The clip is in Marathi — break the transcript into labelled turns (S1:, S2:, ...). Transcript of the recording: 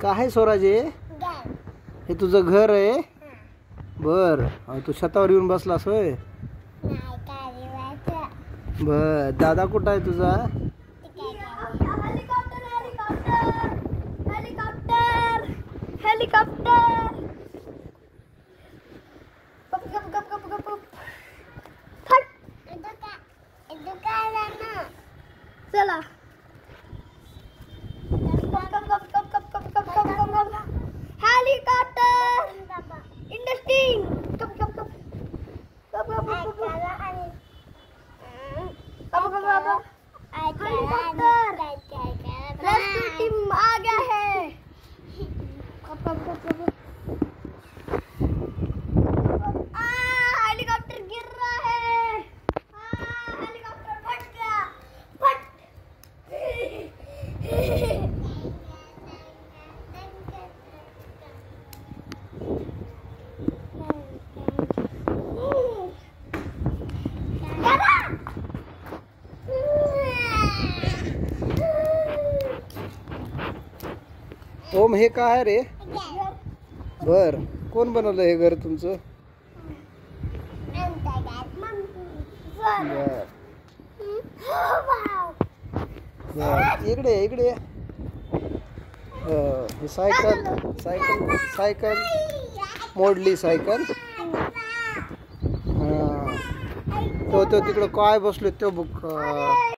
S1: काय आहे स्वराजे? हे तुझं घर आहे? बर, तू छतावर येऊन बसलास होय? बर, दादा कुठं आहे तुझा?
S2: हेलिकॉप्टर हेलिकॉप्टर हेलिकॉप्टर हेलिकॉप्टर गप गप गप गप गप गप फट चला गप गप गप गप गप गप गप गप गप गप हेलिकॉप्टर इंटरेस्टिंग गप गप गप गप गप गप गप हेलीकॉप्टर रेस्क्यू टीम आ गया है। हेलीकॉप्टर गिर रहा है। हेलीकॉप्टर फट गया फट।
S1: ओम, हे काय आहे रे? बर, कोण बनवलं हे घर तुमचं? बर बर, इकडे इकडे. हे सायकल सायकल सायकल मोडली सायकल. तो तिकडं काय बसलो तो बुक.